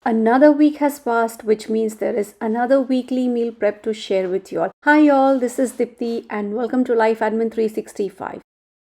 Another week has passed, which means there is another weekly meal prep to share with you all. Hi y'all, this is Dipty and welcome to LifeAdmin365.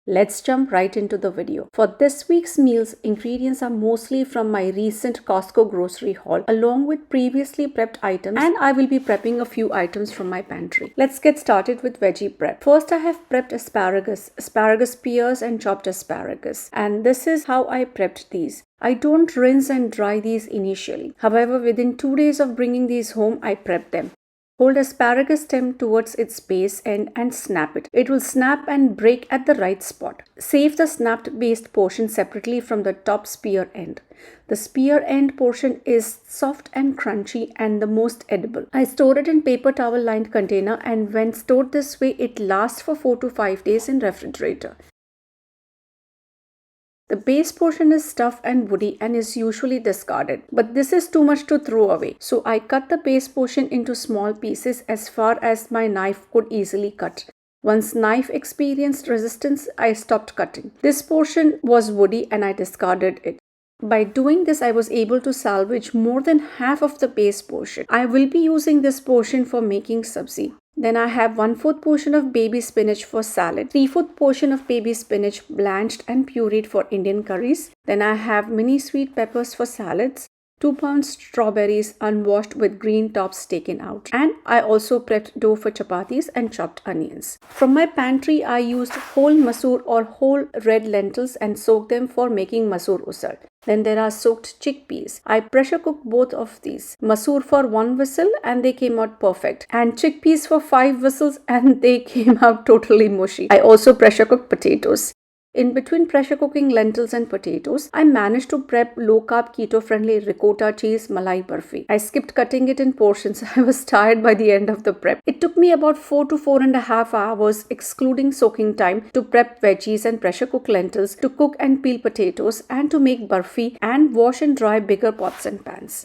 Let's jump right into the video. For this week's meals, ingredients are mostly from my recent Costco grocery haul along with previously prepped items, and I will be prepping a few items from my pantry. Let's get started with veggie prep. First, I have prepped asparagus pears and chopped asparagus, and this is how I prepped these. I don't rinse and dry these initially. However, within 2 days of bringing these home, I prep them. Hold asparagus stem towards its base end and snap it. It will snap and break at the right spot. Save the snapped based portion separately from the top spear end. The spear end portion is soft and crunchy and the most edible. I store it in paper towel lined container, and when stored this way, it lasts for 4 to 5 days in refrigerator. The base portion is tough and woody and is usually discarded, but this is too much to throw away. So I cut the base portion into small pieces as far as my knife could easily cut. Once knife experienced resistance, I stopped cutting. This portion was woody and I discarded it. By doing this, I was able to salvage more than half of the base portion. I will be using this portion for making sabzi. Then I have 1/4 portion of baby spinach for salad, 3/4 portion of baby spinach blanched and pureed for Indian curries. Then I have mini sweet peppers for salads, 2 pounds strawberries unwashed with green tops taken out. And I also prepped dough for chapatis and chopped onions. From my pantry, I used whole masoor or whole red lentils and soaked them for making masoor usal. Then there are soaked chickpeas. I pressure cooked both of these. Masoor for 1 whistle and they came out perfect. And chickpeas for 5 whistles and they came out totally mushy. I also pressure cooked potatoes. In between pressure cooking lentils and potatoes, I managed to prep low-carb keto-friendly ricotta cheese malai barfi. I skipped cutting it in portions. I was tired by the end of the prep. It took me about 4 to 4.5 hours, excluding soaking time, to prep veggies and pressure cook lentils, to cook and peel potatoes, and to make barfi and wash and dry bigger pots and pans.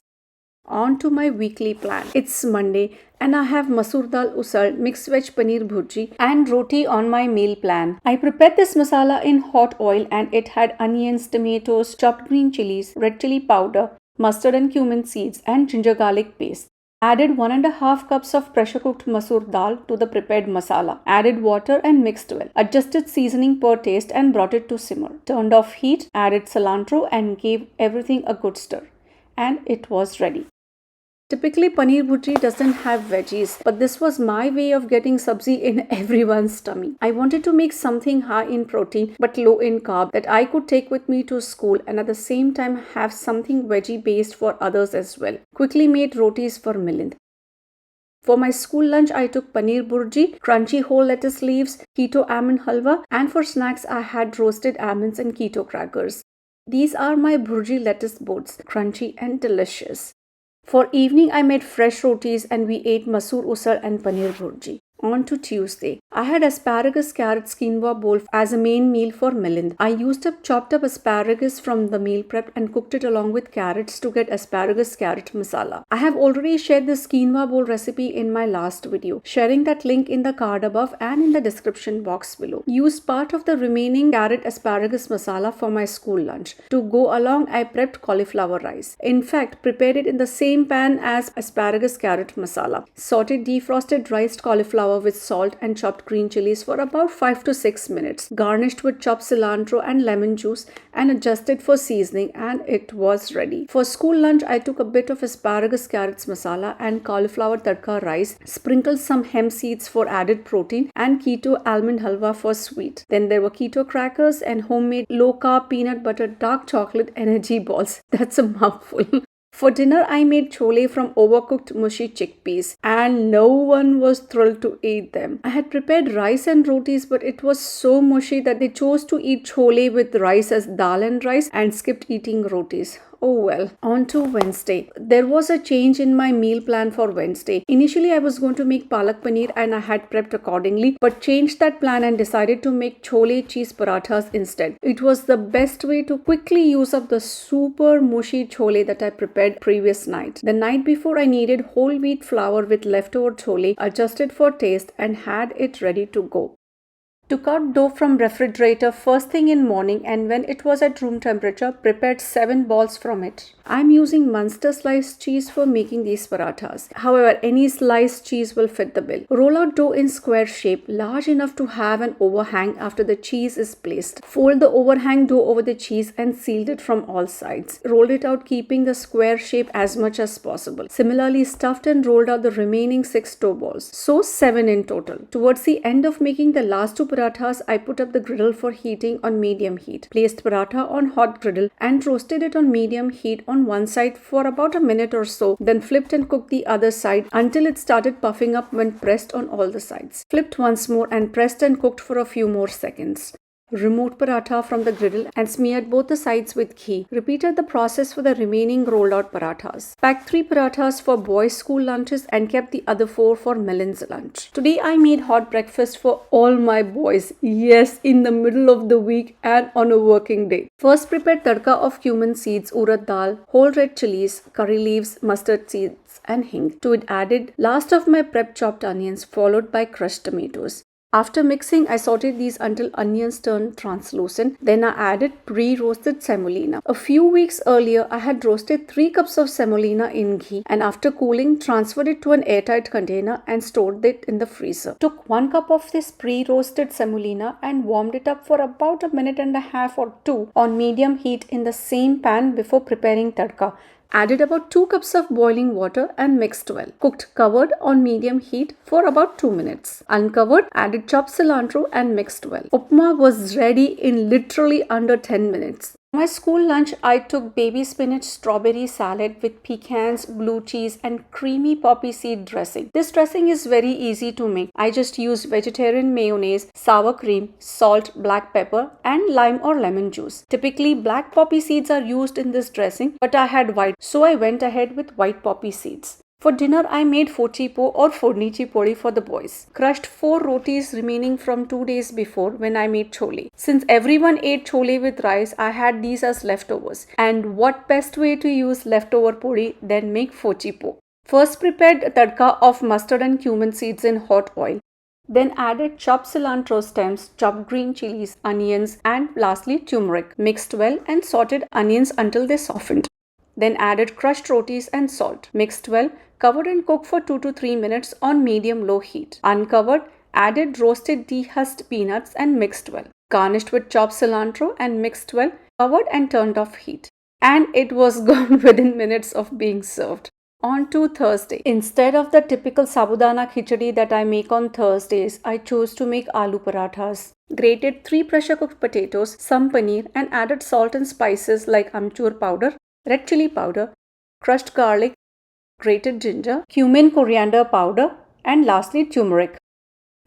On to my weekly plan. It's Monday and I have masoor dal usal, mixed veg paneer bhurji and roti on my meal plan. I prepared this masala in hot oil and it had onions, tomatoes, chopped green chilies, red chili powder, mustard and cumin seeds and ginger garlic paste. Added 1.5 cups of pressure cooked masoor dal to the prepared masala. Added water and mixed well. Adjusted seasoning per taste and brought it to simmer. Turned off heat, added cilantro and gave everything a good stir. And it was ready. Typically, paneer bhurji doesn't have veggies, but this was my way of getting sabzi in everyone's tummy. I wanted to make something high in protein but low in carb that I could take with me to school and at the same time have something veggie based for others as well. Quickly made rotis for Milind. For my school lunch, I took paneer bhurji, crunchy whole lettuce leaves, keto almond halwa, and for snacks, I had roasted almonds and keto crackers. These are my bhurji lettuce boats, crunchy and delicious. For evening, I made fresh rotis and we ate masoor usal and paneer bhurji. On to Tuesday. I had asparagus-carrots quinoa bowl as a main meal for Milind. I used up chopped up asparagus from the meal prep and cooked it along with carrots to get asparagus-carrot masala. I have already shared this quinoa bowl recipe in my last video, sharing that link in the card above and in the description box below. Used part of the remaining carrot asparagus masala for my school lunch. To go along, I prepped cauliflower rice. In fact, prepared it in the same pan as asparagus-carrot masala. Sauteed defrosted riced cauliflower with salt and chopped green chilies for about 5 to 6 minutes, garnished with chopped cilantro and lemon juice and adjusted for seasoning, and it was ready. For school lunch, I took a bit of asparagus carrots masala and cauliflower tadka rice, sprinkled some hemp seeds for added protein and keto almond halwa for sweet. Then there were keto crackers and homemade low-carb peanut butter dark chocolate energy balls. That's a mouthful. For dinner, I made chole from overcooked mushy chickpeas and no one was thrilled to eat them. I had prepared rice and rotis, but it was so mushy that they chose to eat chole with rice as dal and rice and skipped eating rotis. Oh well. On to Wednesday. There was a change in my meal plan for Wednesday. Initially, I was going to make palak paneer and I had prepped accordingly, but changed that plan and decided to make chole cheese parathas instead. It was the best way to quickly use up the super mushy chole that I prepared previous night. The night before, I kneaded whole wheat flour with leftover chole, adjusted for taste, and had it ready to go. Took out dough from refrigerator first thing in morning, and when it was at room temperature, prepared 7 balls from it. I'm using Munster sliced cheese for making these parathas. However, any sliced cheese will fit the bill. Roll out dough in square shape, large enough to have an overhang after the cheese is placed. Fold the overhang dough over the cheese and seal it from all sides. Roll it out, keeping the square shape as much as possible. Similarly, stuffed and rolled out the remaining 6 dough balls. So 7 in total. Towards the end of making the last 2 parathas, I put up the griddle for heating on medium heat. Placed paratha on hot griddle and roasted it on medium heat on one side for about a minute or so, then flipped and cooked the other side until it started puffing up when pressed on all the sides. Flipped once more and pressed and cooked for a few more seconds. Removed paratha from the griddle and smeared both the sides with ghee. Repeated the process for the remaining rolled out parathas. Packed 3 parathas for boys' school lunches and kept the other 4 for Milan's lunch. Today I made hot breakfast for all my boys. Yes, in the middle of the week and on a working day. First prepared tadka of cumin seeds, urad dal, whole red chilies, curry leaves, mustard seeds and hing. To it added last of my prep chopped onions followed by crushed tomatoes. After mixing, I sauteed these until onions turned translucent. Then I added pre-roasted semolina. A few weeks earlier, I had roasted 3 cups of semolina in ghee and after cooling, transferred it to an airtight container and stored it in the freezer. Took 1 cup of this pre-roasted semolina and warmed it up for about a minute and a half or 2 on medium heat in the same pan before preparing tadka. Added about 2 cups of boiling water and mixed well. Cooked covered on medium heat for about 2 minutes. Uncovered, added chopped cilantro and mixed well. Upma was ready in literally under 10 minutes. For my school lunch, I took baby spinach strawberry salad with pecans, blue cheese and creamy poppy seed dressing. This dressing is very easy to make. I just use vegetarian mayonnaise, sour cream, salt, black pepper and lime or lemon juice. Typically, black poppy seeds are used in this dressing, but I had white, so I went ahead with white poppy seeds. For dinner, I made fochipo or fornichi podi for the boys. Crushed 4 rotis remaining from 2 days before when I made chole. Since everyone ate chole with rice, I had these as leftovers. And what best way to use leftover podi than make fochipo? First prepared tadka of mustard and cumin seeds in hot oil. Then added chopped cilantro stems, chopped green chilies, onions and lastly turmeric. Mixed well and sauteed onions until they softened. Then added crushed rotis and salt. Mixed well, covered and cooked for 2 to 3 minutes on medium-low heat. Uncovered, added roasted dehusked peanuts and mixed well. Garnished with chopped cilantro and mixed well, covered and turned off heat. And it was gone within minutes of being served. On to Thursday. Instead of the typical sabudana khichdi that I make on Thursdays, I chose to make aloo parathas. Grated 3 pressure-cooked potatoes, some paneer and added salt and spices like amchur powder, red chili powder, crushed garlic, grated ginger, cumin coriander powder and lastly turmeric.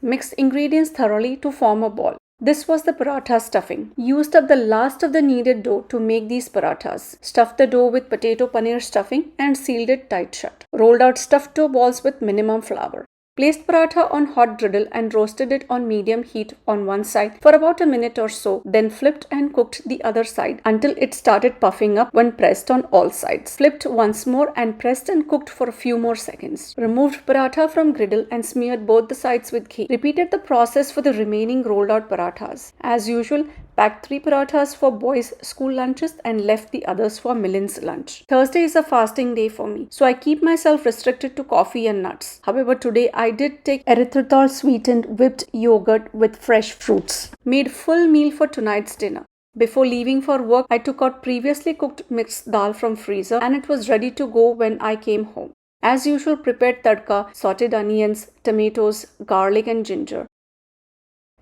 Mixed ingredients thoroughly to form a ball. This was the paratha stuffing. Used up the last of the needed dough to make these parathas. Stuffed the dough with potato paneer stuffing and sealed it tight shut. Rolled out stuffed dough balls with minimum flour. Placed paratha on hot griddle and roasted it on medium heat on one side for about a minute or so, then flipped and cooked the other side until it started puffing up when pressed on all sides. Flipped once more and pressed and cooked for a few more seconds. Removed paratha from griddle and smeared both the sides with ghee. Repeated the process for the remaining rolled out parathas. As usual, packed 3 parathas for boys' school lunches and left the others for Milan's lunch. Thursday is a fasting day for me, so I keep myself restricted to coffee and nuts. However, today I did take erythritol sweetened whipped yogurt with fresh fruits. Made full meal for tonight's dinner. Before leaving for work, I took out previously cooked mixed dal from freezer and it was ready to go when I came home. As usual, prepared tadka, sauteed onions, tomatoes, garlic and ginger.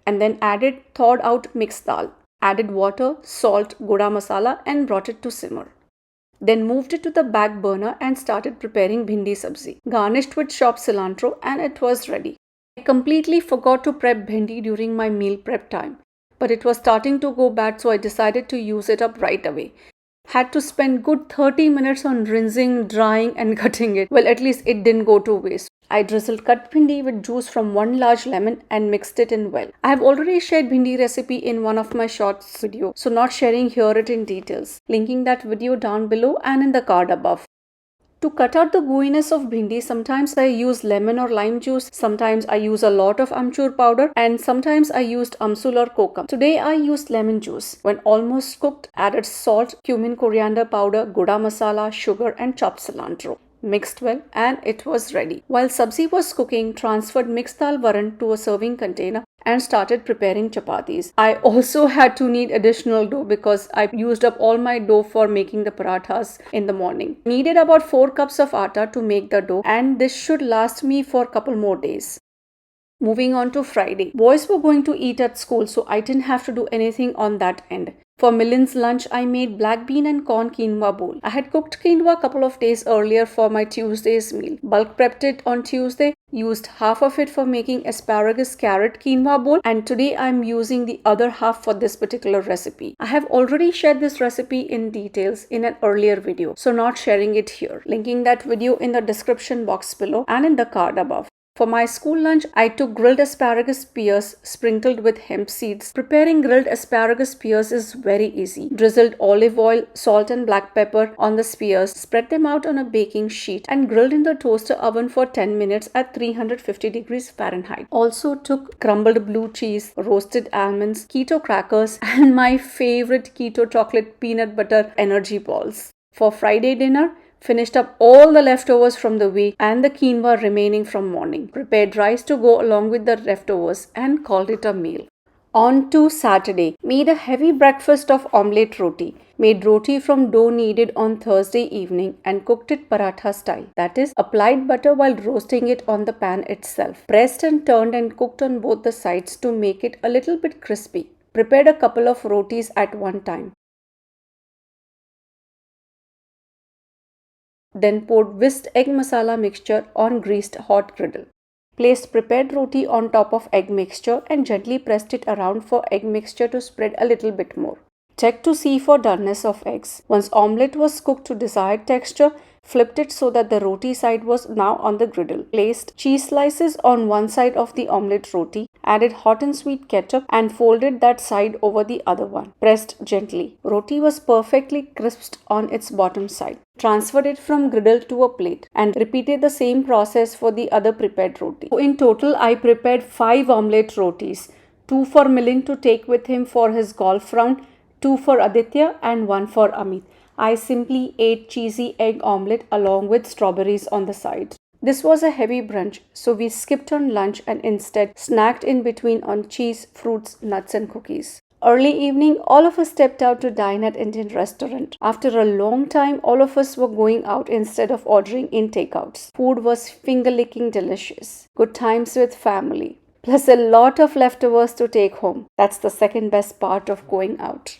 And then added thawed out mixed dal. Added water, salt, goda masala and brought it to simmer. Then moved it to the back burner and started preparing bhindi sabzi. Garnished with chopped cilantro and it was ready. I completely forgot to prep bhindi during my meal prep time. But it was starting to go bad, so I decided to use it up right away. Had to spend good 30 minutes on rinsing, drying and cutting it. Well, at least it didn't go to waste. I drizzled cut bhindi with juice from 1 large lemon and mixed it in well. I have already shared bhindi recipe in one of my shorts video, so not sharing here it in details. Linking that video down below and in the card above. To cut out the gooiness of bhindi, sometimes I use lemon or lime juice, sometimes I use a lot of amchur powder, and sometimes I used amsul or kokum. Today I used lemon juice. When almost cooked, added salt, cumin, coriander powder, goda masala, sugar and chopped cilantro. Mixed well and it was ready. While sabzi was cooking, transferred mixed dal varan to a serving container and started preparing chapatis. I also had to knead additional dough because I used up all my dough for making the parathas in the morning. Needed about 4 cups of atta to make the dough, and this should last me for a couple more days. Moving on to Friday. Boys were going to eat at school, so I didn't have to do anything on that end. For Millen's lunch, I made black bean and corn quinoa bowl. I had cooked quinoa a couple of days earlier for my Tuesday's meal. Bulk prepped it on Tuesday, used half of it for making asparagus-carrot quinoa bowl, and today I'm using the other half for this particular recipe. I have already shared this recipe in details in an earlier video, so not sharing it here. Linking that video in the description box below and in the card above. For my school lunch, I took grilled asparagus spears sprinkled with hemp seeds. Preparing grilled asparagus spears is very easy. Drizzled olive oil, salt and black pepper on the spears, spread them out on a baking sheet and grilled in the toaster oven for 10 minutes at 350 degrees Fahrenheit. Also took crumbled blue cheese, roasted almonds, keto crackers and my favorite keto chocolate peanut butter energy balls. For Friday dinner, finished up all the leftovers from the week and the quinoa remaining from morning. Prepared rice to go along with the leftovers and called it a meal. On to Saturday. Made a heavy breakfast of omelette roti. Made roti from dough kneaded on Thursday evening and cooked it paratha style. That is, applied butter while roasting it on the pan itself. Pressed and turned and cooked on both the sides to make it a little bit crispy. Prepared a couple of rotis at one time. Then poured whisked egg masala mixture on greased hot griddle. Placed prepared roti on top of egg mixture and gently pressed it around for egg mixture to spread a little bit more. Check to see for doneness of eggs. Once omelette was cooked to desired texture, flipped it so that the roti side was now on the griddle. Placed cheese slices on one side of the omelette roti, added hot and sweet ketchup and folded that side over the other one. Pressed gently. Roti was perfectly crisped on its bottom side. Transferred it from griddle to a plate and repeated the same process for the other prepared roti. So in total, I prepared 5 omelette rotis. 2 for Milind to take with him for his golf round, 2 for Aditya and 1 for Amit. I simply ate cheesy egg omelette along with strawberries on the side. This was a heavy brunch, so we skipped on lunch and instead snacked in between on cheese, fruits, nuts and cookies. Early evening, all of us stepped out to dine at Indian restaurant. After a long time, all of us were going out instead of ordering in takeouts. Food was finger-licking delicious. Good times with family. Plus a lot of leftovers to take home. That's the second best part of going out.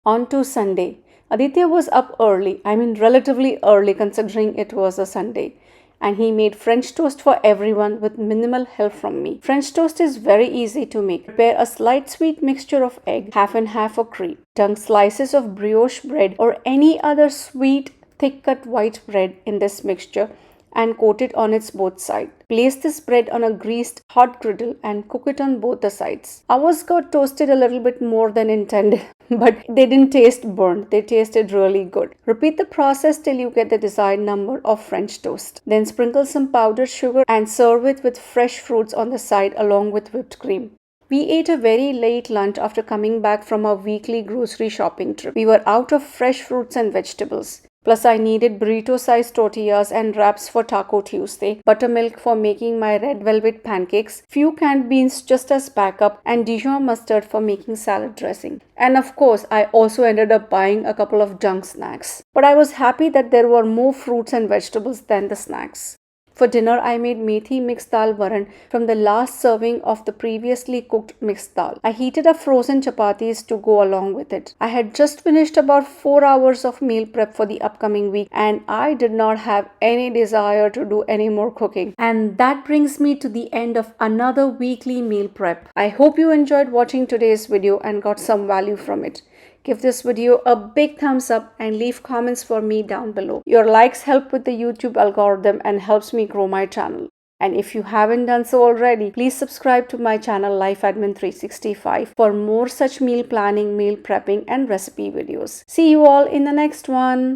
On to Sunday. Aditya was up early, relatively early considering it was a Sunday. And he made French toast for everyone with minimal help from me. French toast is very easy to make. Prepare a slight sweet mixture of egg, half and half of cream. Dunk slices of brioche bread or any other sweet, thick-cut white bread in this mixture and coat it on its both sides. Place this bread on a greased hot griddle and cook it on both the sides. Ours got toasted a little bit more than intended, but they didn't taste burnt. They tasted really good. Repeat the process till you get the desired number of French toast. Then sprinkle some powdered sugar and serve it with fresh fruits on the side along with whipped cream. We ate a very late lunch after coming back from our weekly grocery shopping trip. We were out of fresh fruits and vegetables. Plus I needed burrito-sized tortillas and wraps for Taco Tuesday, buttermilk for making my red velvet pancakes, few canned beans just as backup, and Dijon mustard for making salad dressing. And of course, I also ended up buying a couple of junk snacks. But I was happy that there were more fruits and vegetables than the snacks. For dinner, I made methi mixed dal varan from the last serving of the previously cooked mixed dal. I heated up frozen chapatis to go along with it. I had just finished about 4 hours of meal prep for the upcoming week and I did not have any desire to do any more cooking. And that brings me to the end of another weekly meal prep. I hope you enjoyed watching today's video and got some value from it. Give this video a big thumbs up and leave comments for me down below. Your likes help with the YouTube algorithm and helps me grow my channel. And if you haven't done so already, please subscribe to my channel LifeAdmin365 for more such meal planning, meal prepping and recipe videos. See you all in the next one.